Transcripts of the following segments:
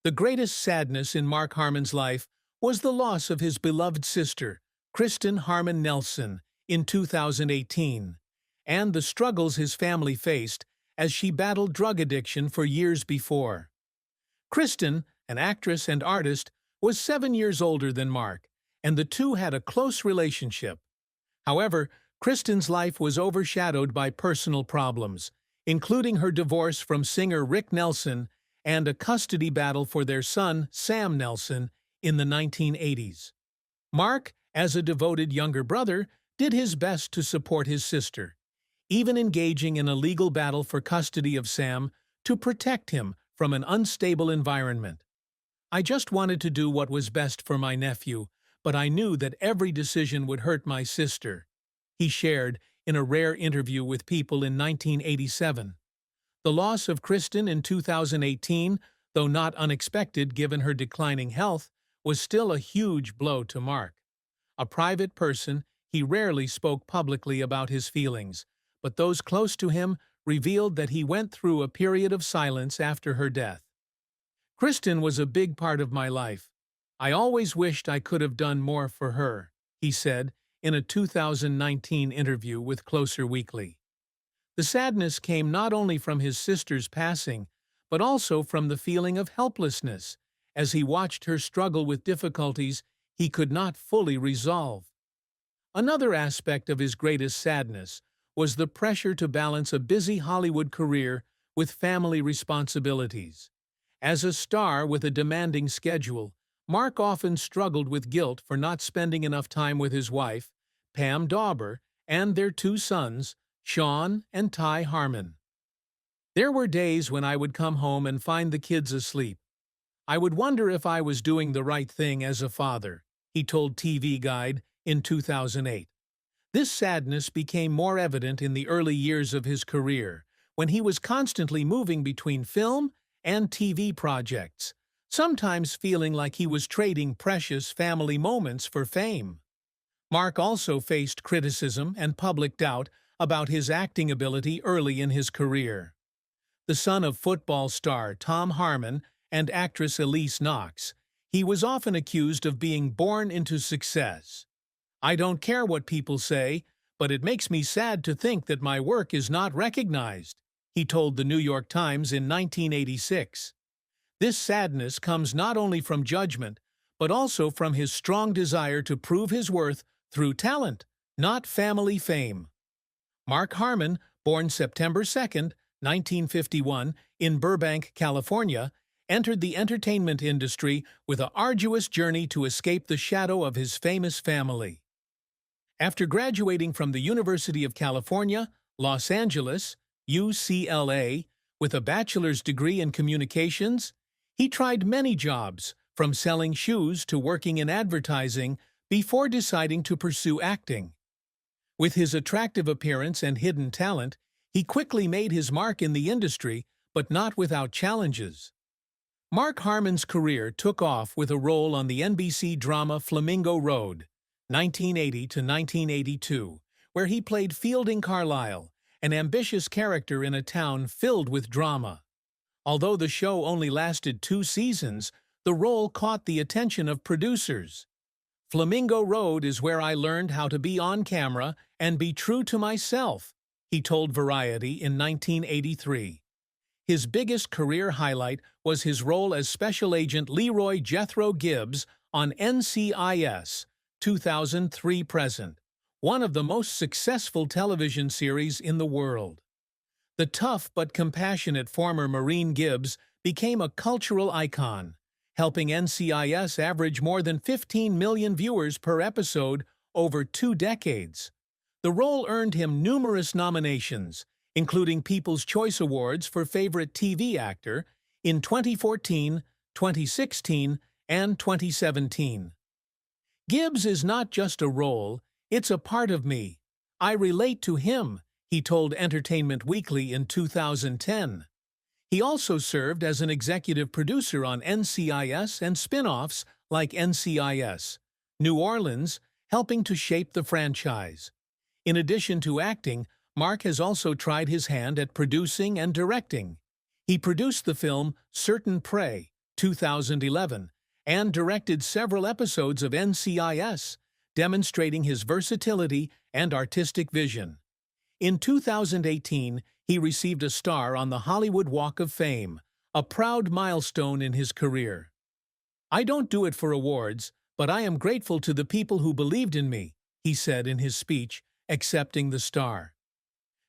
The greatest sadness in Mark Harmon's life was the loss of his beloved sister, Kristen Harmon Nelson, in 2018, and the struggles his family faced as she battled drug addiction for years before. Kristen, an actress and artist, was 7 years older than Mark, and the two had a close relationship. However, Kristen's life was overshadowed by personal problems, including her divorce from singer Rick Nelson and a custody battle for their son, Sam Nelson, in the 1980s. Mark, as a devoted younger brother, did his best to support his sister, even engaging in a legal battle for custody of Sam to protect him from an unstable environment. "I just wanted to do what was best for my nephew, but I knew that every decision would hurt my sister," he shared in a rare interview with People in 1987. The loss of Kristen in 2018, though not unexpected given her declining health, was still a huge blow to Mark. A private person, he rarely spoke publicly about his feelings, but those close to him revealed that he went through a period of silence after her death. "Kristen was a big part of my life. I always wished I could have done more for her," he said in a 2019 interview with Closer Weekly. The sadness came not only from his sister's passing, but also from the feeling of helplessness as he watched her struggle with difficulties he could not fully resolve. Another aspect of his greatest sadness was the pressure to balance a busy Hollywood career with family responsibilities. As a star with a demanding schedule, Mark often struggled with guilt for not spending enough time with his wife, Pam Dauber, and their two sons, Sean and Ty Harmon. "There were days when I would come home and find the kids asleep. I would wonder if I was doing the right thing as a father," he told TV Guide in 2008. This sadness became more evident in the early years of his career, when he was constantly moving between film and TV projects, sometimes feeling like he was trading precious family moments for fame. Mark also faced criticism and public doubt about his acting ability early in his career. The son of football star Tom Harmon and actress Elise Knox, he was often accused of being born into success. "I don't care what people say, but it makes me sad to think that my work is not recognized," he told the New York Times in 1986. This sadness comes not only from judgment, but also from his strong desire to prove his worth through talent, not family fame. Mark Harmon, born September 2, 1951, in Burbank, California, entered the entertainment industry with an arduous journey to escape the shadow of his famous family. After graduating from the University of California, Los Angeles, UCLA, with a bachelor's degree in communications, he tried many jobs, from selling shoes to working in advertising, before deciding to pursue acting. With his attractive appearance and hidden talent, he quickly made his mark in the industry, but not without challenges. Mark Harmon's career took off with a role on the NBC drama Flamingo Road, 1980 to 1982, where he played Fielding Carlisle, an ambitious character in a town filled with drama. Although the show only lasted 2 seasons, the role caught the attention of producers. "Flamingo Road is where I learned how to be on camera and be true to myself," he told Variety in 1983. His biggest career highlight was his role as Special Agent Leroy Jethro Gibbs on NCIS, 2003-present, one of the most successful television series in the world. The tough but compassionate former Marine Gibbs became a cultural icon, helping NCIS average more than 15 million viewers per episode over 2 decades. The role earned him numerous nominations, including People's Choice Awards for Favorite TV Actor in 2014, 2016, and 2017. "Gibbs is not just a role, it's a part of me. I relate to him," he told Entertainment Weekly in 2010. He also served as an executive producer on NCIS and spin-offs like NCIS New Orleans, helping to shape the franchise. In addition to acting, Mark has also tried his hand at producing and directing. He produced the film Certain Prey, 2011, and directed several episodes of NCIS, demonstrating his versatility and artistic vision. In 2018, he received a star on the Hollywood Walk of Fame, a proud milestone in his career. "I don't do it for awards, but I am grateful to the people who believed in me," he said in his speech, accepting the star.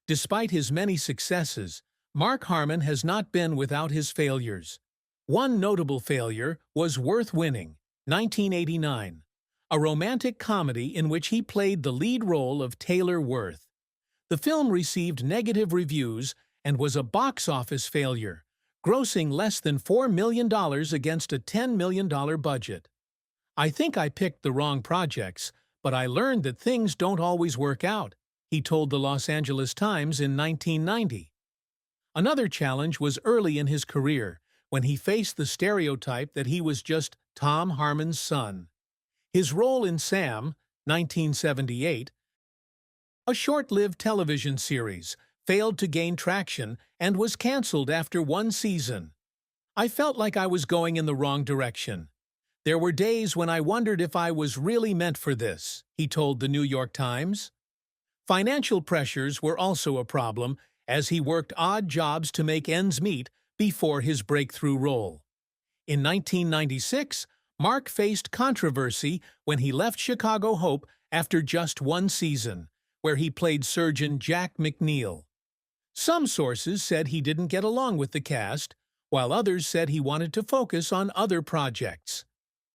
Despite his many successes, Mark Harmon has not been without his failures. One notable failure was Worth Winning, 1989, a romantic comedy in which he played the lead role of Taylor Worth. The film received negative reviews and was a box office failure, grossing less than $4 million against a $10 million budget. "I think I picked the wrong projects, but I learned that things don't always work out," he told the Los Angeles Times in 1990. Another challenge was early in his career, when he faced the stereotype that he was just Tom Harmon's son. His role in Sam, 1978, a short-lived television series, failed to gain traction and was canceled after one season. "I felt like I was going in the wrong direction. There were days when I wondered if I was really meant for this," he told the New York Times. Financial pressures were also a problem, as he worked odd jobs to make ends meet before his breakthrough role. In 1996, Mark faced controversy when he left Chicago Hope after just one season, where he played Surgeon Jack McNeil. Some sources said he didn't get along with the cast, while others said he wanted to focus on other projects.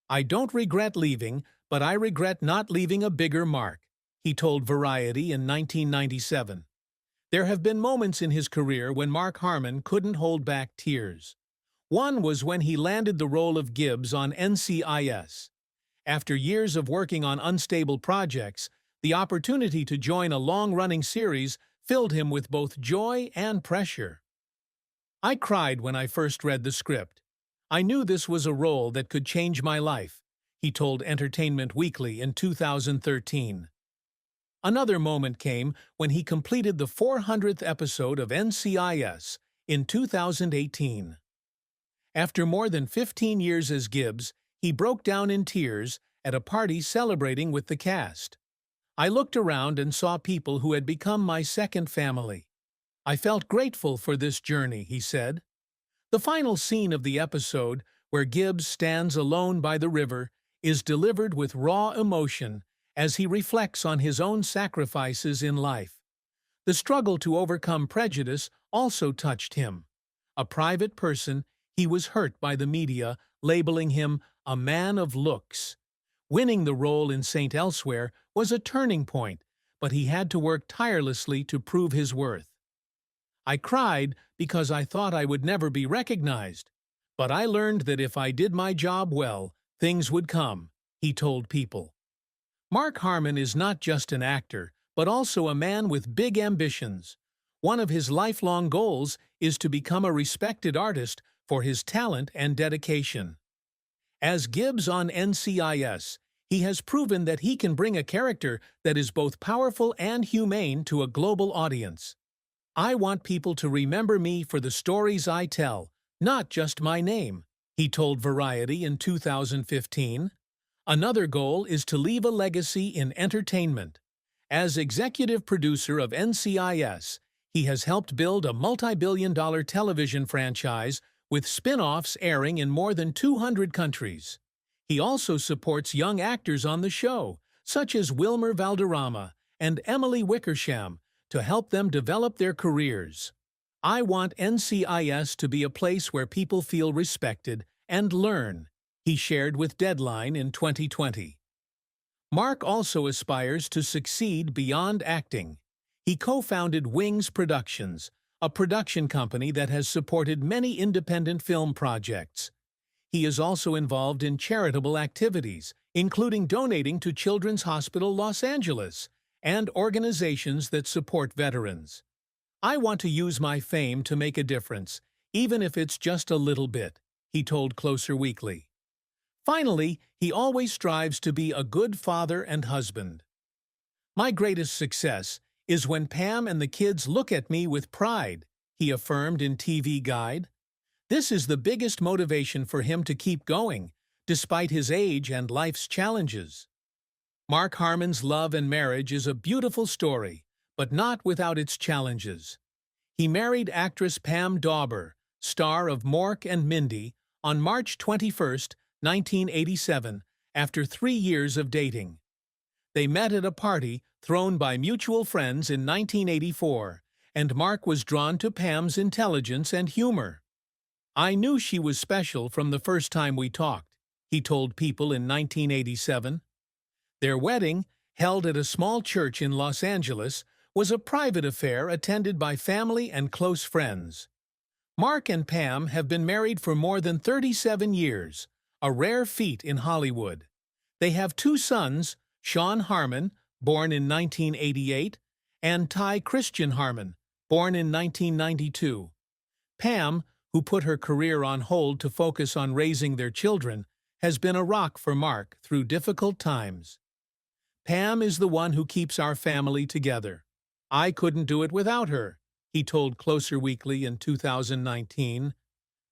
"I don't regret leaving, but I regret not leaving a bigger mark," he told Variety in 1997. There have been moments in his career when Mark Harmon couldn't hold back tears. One was when he landed the role of Gibbs on NCIS. After years of working on unstable projects, the opportunity to join a long-running series filled him with both joy and pressure. "I cried when I first read the script. I knew this was a role that could change my life," he told Entertainment Weekly in 2013. Another moment came when he completed the 400th episode of NCIS in 2018. After more than 15 years as Gibbs, he broke down in tears at a party celebrating with the cast. "I looked around and saw people who had become my second family. I felt grateful for this journey," he said. The final scene of the episode, where Gibbs stands alone by the river, is delivered with raw emotion as he reflects on his own sacrifices in life. The struggle to overcome prejudice also touched him. A private person, he was hurt by the media, labeling him a man of looks. Winning the role in St. Elsewhere was a turning point, but he had to work tirelessly to prove his worth. "I cried because I thought I would never be recognized, but I learned that if I did my job well, things would come," he told People. Mark Harmon is not just an actor, but also a man with big ambitions. One of his lifelong goals is to become a respected artist for his talent and dedication. As Gibbs on NCIS, he has proven that he can bring a character that is both powerful and humane to a global audience. "I want people to remember me for the stories I tell, not just my name," he told Variety in 2015. Another goal is to leave a legacy in entertainment. As executive producer of NCIS, he has helped build a multi-billion-dollar television franchise with spin-offs airing in more than 200 countries. He also supports young actors on the show, such as Wilmer Valderrama and Emily Wickersham, to help them develop their careers. "I want NCIS to be a place where people feel respected and learn," he shared with Deadline in 2020. Mark also aspires to succeed beyond acting. He co-founded Wings Productions, a production company that has supported many independent film projects. He is also involved in charitable activities, including donating to Children's Hospital Los Angeles and organizations that support veterans. "I want to use my fame to make a difference, even if it's just a little bit," he told Closer Weekly. Finally, he always strives to be a good father and husband. "My greatest success is when Pam and the kids look at me with pride," he affirmed in TV Guide. This is the biggest motivation for him to keep going, despite his age and life's challenges. Mark Harmon's love and marriage is a beautiful story, but not without its challenges. He married actress Pam Dawber, star of Mork and Mindy, on March 21, 1987, after 3 years of dating. They met at a party thrown by mutual friends in 1984, and Mark was drawn to Pam's intelligence and humor. "I knew she was special from the first time we talked," he told People in 1987. Their wedding, held at a small church in Los Angeles, was a private affair attended by family and close friends. Mark and Pam have been married for more than 37 years, a rare feat in Hollywood. They have 2 sons, Sean Harmon, born in 1988, and Ty Christian Harmon, born in 1992. Pam, who put her career on hold to focus on raising their children, has been a rock for Mark through difficult times. "Pam is the one who keeps our family together. I couldn't do it without her," he told Closer Weekly in 2019.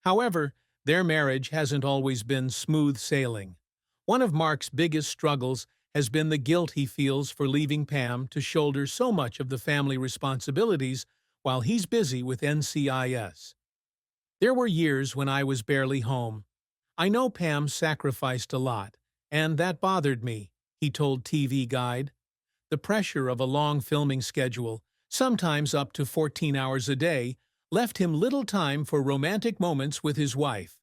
However, their marriage hasn't always been smooth sailing. One of Mark's biggest struggles has been the guilt he feels for leaving Pam to shoulder so much of the family responsibilities while he's busy with NCIS. "There were years when I was barely home. I know Pam sacrificed a lot, and that bothered me," he told TV Guide. The pressure of a long filming schedule, sometimes up to 14 hours a day, left him little time for romantic moments with his wife.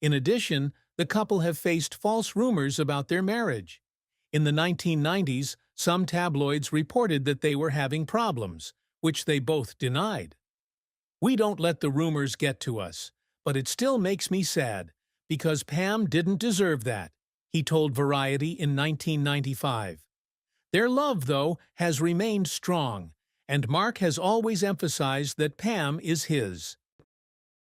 In addition, the couple have faced false rumors about their marriage. In the 1990s, some tabloids reported that they were having problems, which they both denied. "We don't let the rumors get to us, but it still makes me sad, because Pam didn't deserve that," he told Variety in 1995. Their love, though, has remained strong, and Mark has always emphasized that Pam is his.